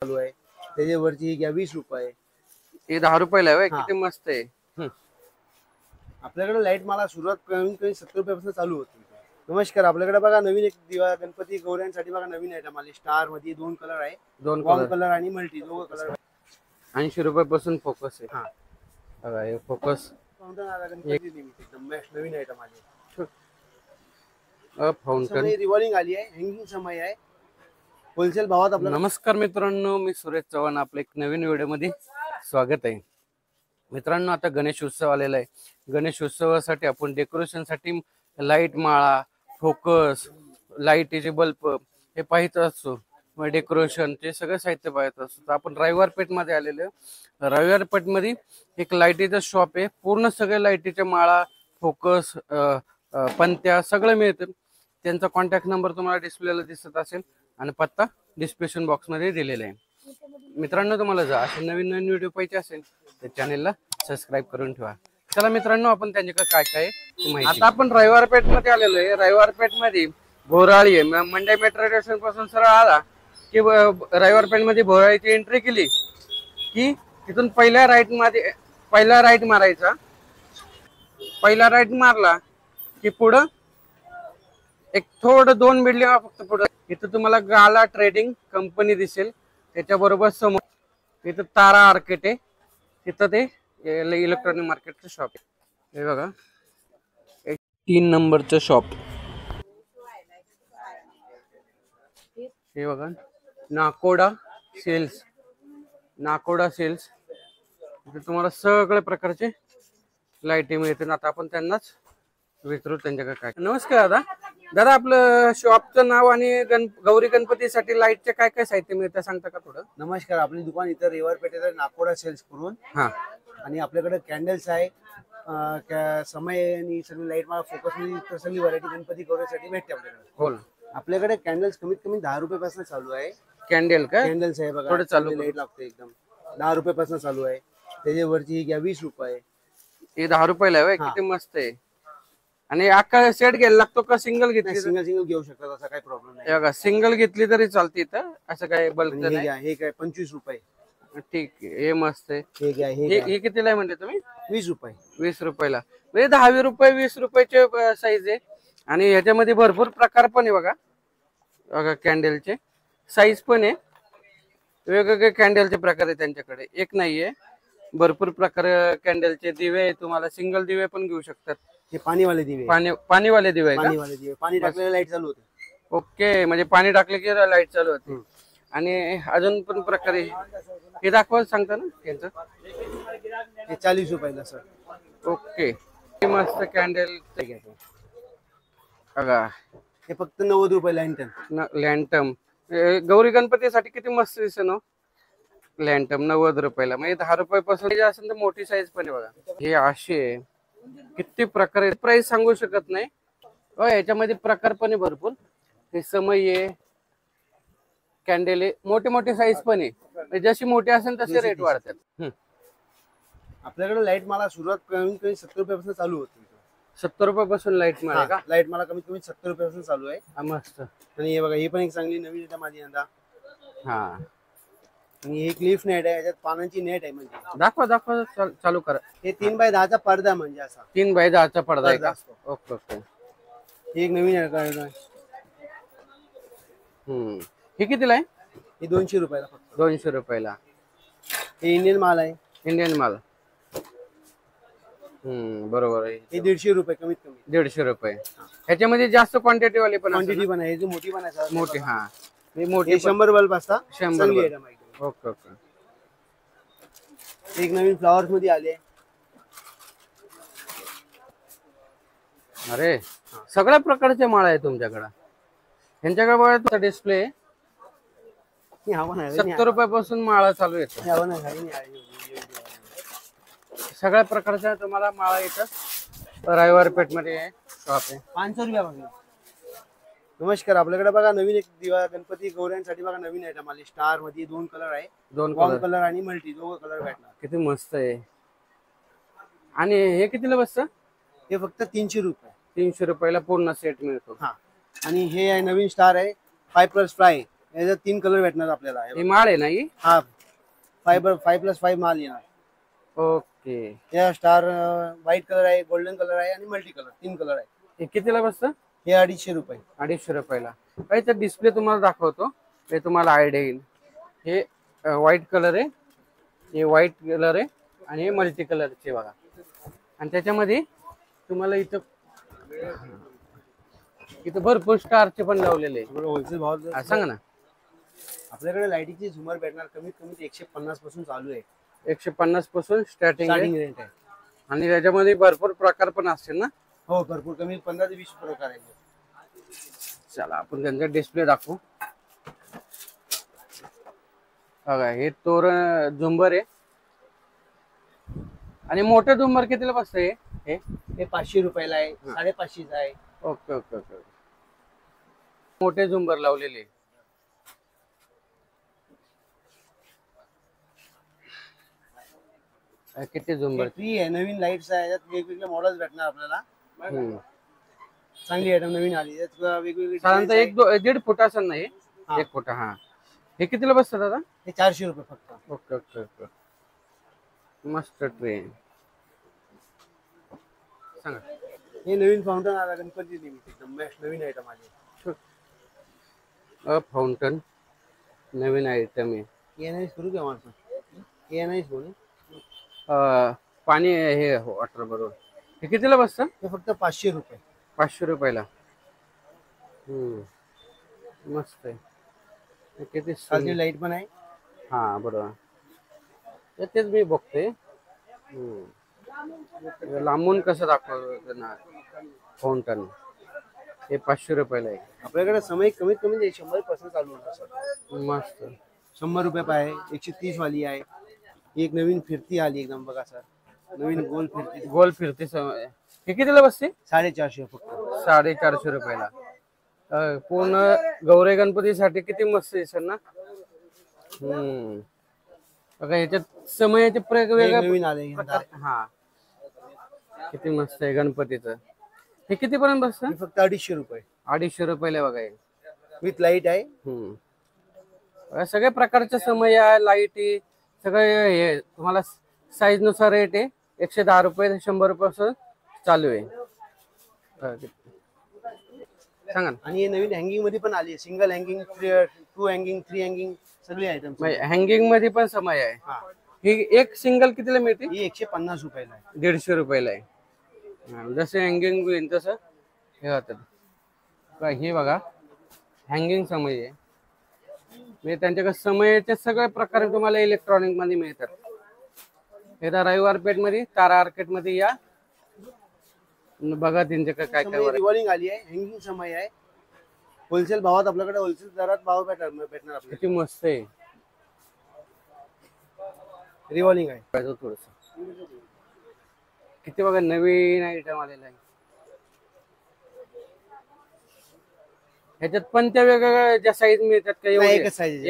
चालू आहे त्याच्यावरची घ्या 20 रुपये. हे 10 रुपयाला आहे. किती मस्त आहे. आपल्याकडे लाईट मला सुरुवात कमी 70 रुपयापासून चालू होती. नमस्कार, आपल्याकडे बघा नवीन एक दिवा गणपती गौऱ्यांसाठी बघा नवीन आयटम आली. स्टार मध्ये 2 कलर आहे, 2 कलर आणि मल्टी 2 कलर. 80 रुपयापासून फोकस आहे. हा बघा हे फोकस गणपती एकदम नवीन आयटम आली. फाउंटन रिव्हॉल्विंग आली आहे, हँगिंग समय आहे, होलसेल भावात आपला. नमस्कार मित्रांनो, मी सुरेश चव्हाण, आपल्या एक नवीन व्हिडिओ मध्ये स्वागत आहे. मित्रांनो, आता गणेश उत्सव आलेला आहे. गणेश उत्सवासाठी आपण डेकोरेशन साठी लाईट माळा, फोकस, लाईटीचे बल्ब हे पाहिजे असतो. डेकोरेशन ते सगळं साहित्य पाहिजे असतो. आपण रविवार पेठ मध्ये आलेलो आहे. रविवार पेठ मध्ये एक लाईटीचा शॉप आहे. पूर्ण सगळे लाईटीच्या माळा, फोकस, पंत्या सगळं मिळतं. त्यांचा कॉन्टॅक्ट नंबर तुम्हाला डिस्प्लेला दिसत असेल आणि पत्ता डिस्क्रिप्शन बॉक्स मध्ये दिलेला आहे. मित्रांनो, तुम्हाला जर असे नवीन नवीन व्हिडिओ पाहिजे असेल तर चॅनेलला सबस्क्राईब करून ठेवा. चला मित्रांनो, आपण त्यांच्याकडे काय काय माहिती. आता आपण रविवार पेठ मध्ये आलेलो आहे. रविवार पेठ मध्ये भोराळी आहे. मंडई मेट्रो स्टेशन पासून सरळ आला की रविवार पेठ मध्ये भोराळीची एंट्री केली की तिथून पहिला राईट मारायचा. पहिला राईट मारला की पुढं एक थोडं 2 बिल्डिंग फक्त पुढं इथं तुम्हाला गाला ट्रेडिंग कंपनी दिसेल. त्याच्याबरोबर समोर इथं तारा आर्केट आहे. तिथं ते इलेक्ट्रॉनिक मार्केटचं शॉप आहे. हे बघा 3 नंबरचं शॉप. हे बघा नाकोडा सेल्स. इथे तुम्हाला सगळ्या प्रकारचे लाईटी मिळतील. आता आपण त्यांनाच विचारू त्यांच्याकडे काय. नमस्कार दादा, आपलं शॉपचं नाव आणि गौरी गणपतीसाठी लाईटचे काय काय साहित्य मिळतं सांगता का थोडं? नमस्कार, आपली दुकान इथं रविवार पेठेत आहे, नाकोडा सेल्स करून. हा, आणि आपल्याकडे कॅन्डल्स आहे, समय आणि सगळी लाईट मला फोकस मध्ये सगळी व्हरायटी गणपती गौरीसाठी भेटते आपल्याकडे. हो, आपल्याकडे कॅन्डल्स कमीत कमी 10 रुपयापासून चालू आहे. कॅन्डल का? कॅन्डल्स आहे बघा, थोडं चालू लाईट लागते एकदम. 10 रुपयापासून चालू आहे. त्याच्यावरची घ्या 20 रुपये. हे 10 रुपयाला आहे. किती मस्त आहे. आणि अख्खा सेट घ्यायला लागतो का सिंगल घेतली? सिंगल घेऊ शकता, असा काही प्रॉब्लेम नाही. बघा सिंगल घेतली तरी चालते इथं, असं काय बल्क नाही. हे काय 25 रुपये. ठीक आहे, हे मस्त आहे. हे कितीला आहे म्हणजे तुम्ही? 20 रुपये. 20 रुपयाला म्हणजे 10 रुपये 20 रुपयाचे साईज आहे. आणि ह्याच्यामध्ये भरपूर प्रकार पण आहे बघा कॅन्डलचे साईज पण आहे. वेगवेगळे कॅन्डलचे प्रकार आहे त्यांच्याकडे, एक नाहीये, भरपूर प्रकार कॅन्डलचे. दिवे आहे, तुम्हाला सिंगल दिवे पण घेऊ शकतात. हे पाणीवाले दिवे. पाणीवाले दिवे आहे का? पाणी टाकलेलं लाईट चालू होते. ओके, म्हणजे पाणी टाकले की लाईट चालू होते. आणि अजून पण प्रकारे हे दाखवा सांगता ना त्यांचं. हे 40 रुपयाला सर. ओके, मस्त कॅन्डल बघा. हे फक्त 90 रुपये लॅन्टम. गौरी गणपतीसाठी किती मस्त दिसत ना लॅन्टम. 90 रुपयाला म्हणजे 10 रुपयापासून असेल तर मोठी साईज पण आहे बघा. हे असे किती प्रकार, प्राइस सांगू शकत नाही. याच्यामध्ये प्रकार पण आहे भरपूर. हे समय आहे, कॅन्डल आहे, मोठे साईज पण आहे. जशी मोठी असेल तसे रेट वाढतात. आपल्याकडे लाईट मला सुरुवात कमी 70 रुपयापासून चालू होती. 70 रुपयापासून लाईट मला का? लाईट मला कमीत कमी 70 रुपयापासून चालू आहे. मस्त. आणि हे बघा, ही पण एक चांगली नवीन आहे माझी यंदा. हा, आणि हे क्लिफ नेट आहे, याच्यात पानांची नेट आहे. म्हणजे दाखवा चालू करा. हे 3x10चा पडदा, म्हणजे असा 3x10चा पडदा आहे का? ओके. हे एक नवीन आहे. हे कितीला आहे? हे 200 रुपयाला फक्त. 200 रुपयाला. हे इंडियन माल आहे. इंडियन माल. बरोबर आहे. हे 150 रुपये कमीत कमी. 150 रुपये. ह्याच्यामध्ये जास्त क्वांटिटी वाली पण क्वांटिटी पण आहे. जो मोठी पण आहे. मोठी. हा, हे मोठी 100 बल्ब असतात. 100. ओके. एक नवीन फ्लॉवर्स मध्ये आले. अरे, सगळ्या प्रकारच्या माळा आहे तुमच्याकडे. ह्यांच्याकडे डिस्प्ले 70 रुपयापासून माळा चालू येतो. सगळ्या प्रकारच्या तुम्हाला माळा येतात. रविवार पेठ मध्ये शॉप आहे. 500 रुपयापासून. नमस्कार, आपल्याकडे बघा नवीन एक दिवा गणपती गौऱ्यांसाठी बघा नवीन आयटम आली. स्टार मध्ये 2 कलर आहे, 2 कलर आणि मल्टी 2 कलर भेटणार. किती मस्त आहे. आणि हे कितीला बसतं? हे फक्त 300 रुपये. 300 रुपयाला पूर्ण सेट मिळतो. हा, आणि हे आहे नवीन स्टार आहे 5+5. याच्यात 3 कलर भेटणार आपल्याला. ही माळ आहे ना ही? हा 5+5 माल येणार. ओके. या स्टार व्हाईट कलर आहे, गोल्डन कलर आहे आणि मल्टी कलर 3 कलर आहे. हे कितीला बसतं? हे 250 रुपये. 250 रुपयाला. काही डिस्प्ले तुम्हाला दाखवतो, ते तुम्हाला आयडिया येईल. हे व्हाईट कलर आहे, हे व्हाईट कलर आहे आणि हे मल्टी कलरचे बघा. आणि त्याच्यामध्ये तुम्हाला इथं भरपूर स्टारचे पण लावलेले आहे. होलसेल भाव हा, सांगा ना. आपल्याकडे लाईटीची झुमर भेटणार कमीत कमी 150 पासून चालू आहे. 150 पासून स्टार्टिंग स्टार्टिंग रेंज आहे. आणि त्याच्यामध्ये भरपूर प्रकार पण असतील ना? हो भरपूर कमी 15 ते 20 प्रकार आहे. चला आपण त्यांचा डिस्प्ले दाखवू. बघा हे तोरण झुंबर आहे. आणि मोठे झुंबर कितीला बसतं हे? हे 500 रुपयाला आहे, 550 आहे. Okay okay okay. मोठे झुंबर लावलेले. किती झुंबर? फ्री आहे. नवीन लाईट्स आहे, यात वेगवेगळे मॉडेल्स भेटणार आपल्याला. चांगली आयटम नवीन आली. यात वेगवेगळे साधारणतः 1-1.5 फूट असेल ना हे? 1 फूट. हा हे कितीला बसतं दादा? हे 400 रुपये फक्त. Okay okay okay. मस्त ट्रेन. सांगा. हे नवीन फाउंटन आला गणपती निमित्त, एकदम बेस्ट नवीन आयटम आली. फाउंटन नवीन आयटम आहे. ये नाही करू का माणसं? ये नाही बोलू. पाणी हे वॉटर बरोबर. हे कितीला बसतं? हे फक्त 500 रुपये. 500 रुपयाला. मस्त आहे. हे किती खाली लाईट पण आहे. हा बरोबर. तेच मी बघते. लांबून कसं दाखवतं ना फाउंटन. हे 500 रुपयाला आहे. आपल्याकडे समय कमीत कमी 100% चालू होणार सर. मस्त. 100 रुपये आहे. 130 वाली आहे. एक नवीन फिरती आली एकदम बघा सर. नवीन गोल फिरती हे कितीला बसते? 450 फक्त. 450 रुपयाला. पूर्ण गौरी गणपतीसाठी किती मस्त आहे सर ना. बघा ह्याच्यात समयाचे वेगवेगळ्या नवीन आले. हा किती मस्त आहे गणपतीचं. हे किती पर्यंत बसतं? फक्त 250 रुपये. 250 रुपयाला बघा हे. विथ लाईट आहे. सगळ्या प्रकारच्या समय आहे, लाईट सगळे हे तुम्हाला साईज नुसार रेट आहे. 110 रुपये ते 100 रुपयापासून चालू आहे. सांगा ना. आणि हे नवीन हँगिंग मध्ये पण आली आहे. सिंगल हँगिंग, 2 हँगिंग, 3 हँगिंग सगळे आयटम. हँगिंग मध्ये पण समय आहे. ही एक सिंगल कितीला मिळते? ही 150 रुपयाला आहे. 150 रुपयाला आहे. जसं हँगिंग होईल तसं हे होतं. हे बघा हँगिंग समय आहे. म्हणजे त्यांच्याकडे समयाचे सगळे प्रकार तुम्हाला इलेक्ट्रॉनिक मध्ये मिळतात. एकदा रविवार पेठ मध्ये तारा आर्केट मध्ये या, बघा त्यांच्याकडे काय काय. रिव्हॉल्विंग आली आहे. हँगिंग समय आहे. होलसेल भावात आपल्याकडे होलसेल दरात भाव भेटणार आपल्याला. किती मस्त आहे. रिव्हॉल्विंग आहे. थोडस किती बघा नवीन आयटम आलेला आहे. ह्याच्यात पण त्या वेगवेगळ्या ज्या साईज मिळतात का? एकच साईज.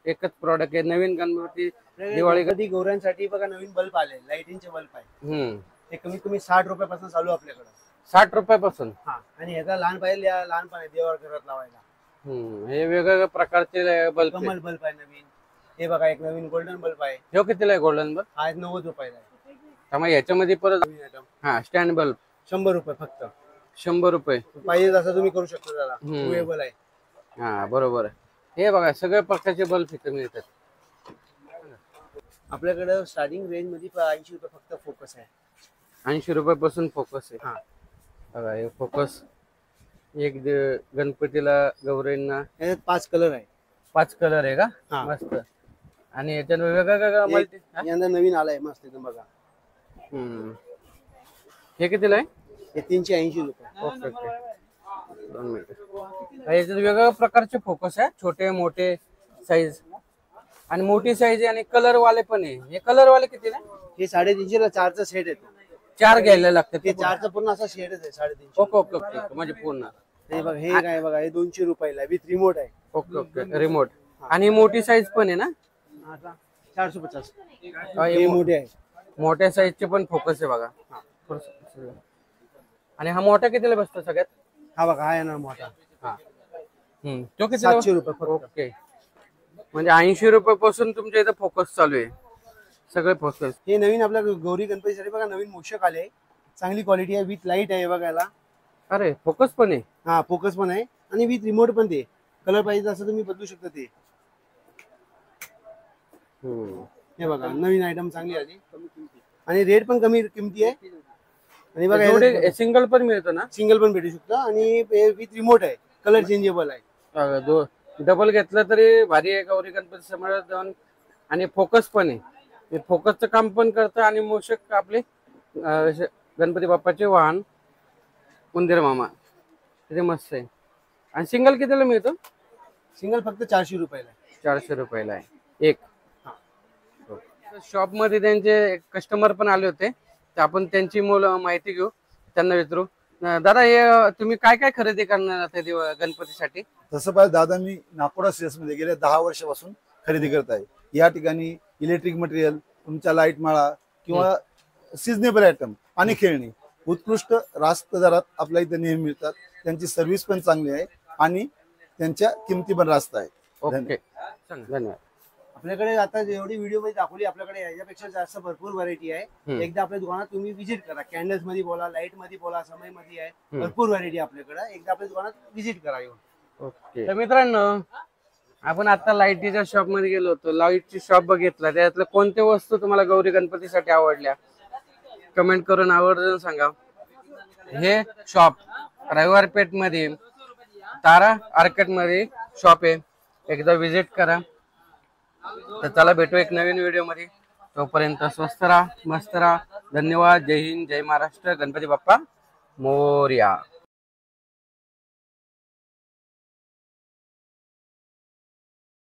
एकच प्रॉडक्ट आहे. नवीन गणपती दिवाळी कधी गौऱ्यांसाठी बघा नवीन बल्ब आले. लाइटिंगचे बल्ब आहे. ते कमीत कमी 60 रुपयापासून चालू आपल्याकडे. 60 रुपयापासून. आणि ह्याचा लहान पाहिजे लहान पण आहे देवावर घरात लावायला. हे वेगवेगळ्या प्रकारचे बल्ब. कमल बल्ब आहे नवीन. हे बघा एक नवीन गोल्डन बल्ब आहे. हे कितीला आहे गोल्डन बल्ब? हा 90 रुपयाला आहे. त्यामुळे याच्यामध्ये परत स्टँड बल्ब 100 रुपये फक्त. 100 रुपये पाहिजे तसं तुम्ही करू शकता. त्याला अवेलेबल आहे. हा बरोबर आहे. हे बघा सगळ्या प्रकारचे बल्ब इथे मिळतात आपल्याकडे. स्टार्टिंग रेंज मध्ये 80 रुपये फक्त फोकस आहे. 80 रुपयापासून फोकस आहे. बघा हे फोकस एक गणपतीला गौरींना. याच्यात 5 कलर आहे. 5 कलर आहे का? मस्त. आणि याच्यात वेगवेगळ्या यंदा नवीन आलाय मस्त एकदम बघा. हे कितीला आहे? हे 380 रुपये. Okay okay. 2 मिनिट. याच्यात वेगवेगळ्या प्रकारचे फोकस आहे. छोटे मोठे साईज आणि मोठी साईज आणि कलर वाले पण आहे. हे कलर वाले कितीला? हे 350 ला 4चा सेट येतो. 4 घ्यायला लागतात. ते 4चा पूर्ण असा सेटच आहे. 350. Okay okay okay. म्हणजे पूर्ण. हे बघा हे काय बघा हे 200 रुपयाला विथ रिमोट आहे. Okay okay. रिमोट. आणि मोठी साईज पण आहे ना? 450. हे मोठे आहे. मोठ्या साईजचे पण फोकस आहे बघा. आणि हा मोठा कितीला बसतो सगळ्यात? हा बघा हा आहे ना मोठा. तो किती? 700 रुपये. ओके. म्हणजे 80 रुपयापासून तुमच्या इथं फोकस चालू आहे, सगळे फोकस. हे नवीन आपल्या गौरी गणपतीसाठी बघा नवीन मूषक आले, चांगली क्वालिटी आहे, विथ लाईट आहे बघायला. अरे फोकस पण आहे. हा फोकस पण आहे आणि विथ रिमोट पण, ते कलर पाहिजे असं तुम्ही बदलू शकता ते. हे बघा नवीन आयटम चांगली आली आणि रेट पण कमी किमती आहे. आणि बघा सिंगल पण मिळतो ना, सिंगल पण भेटू शकतं आणि विथ रिमोट आहे, कलर चेंजेबल आहे. डबल घेतलं तरी भारी आहे गौरी गणपती समोर जाऊन. आणि फोकस पण आहे, फोकसचं काम पण करतं. आणि मूषक आपले गणपती बाप्पाचे वाहन उंदीर मामा, ते मस्त आहे. आणि सिंगल कितीला मिळतो? सिंगल फक्त 400 रुपयाला आहे. 400 रुपयाला आहे एक. शॉप मध्ये त्यांचे कस्टमर पण आले होते, तर आपण त्यांची माहिती घेऊ, त्यांना विचारू. दादा हे तुम्ही काय काय खरेदी करणार आता गणपतीसाठी? तसं पाहिजे दादा, मी नागपुरा सिरियस मध्ये गेले 10 वर्षापासून खरेदी करत आहे. या ठिकाणी इलेक्ट्रिक मटेरियल, तुमच्या लाईट माळा किंवा सिजनेबल आयटम आणि खेळणी उत्कृष्ट रास्त दरात आपल्या इथे नेहमी मिळतात. त्यांची सर्व्हिस पण चांगली आहे आणि त्यांच्या किमती पण रास्त आहे. ओके, धन्यवाद. आपल्याकडे आता जेवढी व्हिडिओ मध्ये दाखवली, आपल्याकडे याच्यापेक्षा जास्त भरपूर व्हरायटी आहे. एकदा आपल्या दुकानात तुम्ही व्हिजिट करा. कॅन्डल्स मध्ये बोला, लाईट मध्ये बोला, समय मध्ये आहे, भरपूर व्हरायटी आपल्याकडे. एकदा आपल्या दुकानात व्हिजिट करा येऊन. ओके. तर मित्रांनो, आपण आता लाईटीच्या शॉप मध्ये गेलो होतो, लाईटची शॉप बघितला. त्यातल्या कोणत्या वस्तू तुम्हाला गौरी गणपतीसाठी आवडल्या कमेंट करून आवर्जून सांगा. हे शॉप रविवार पेठ मध्ये तारा आर्केट मध्ये शॉप आहे, एकदा विजिट करा. तर चला भेटू एक नवीन व्हिडिओ मध्ये. तोपर्यंत स्वस्त राहा, मस्त राहा. धन्यवाद. जय हिंद, जय महाराष्ट्र. गणपती बाप्पा मोरया.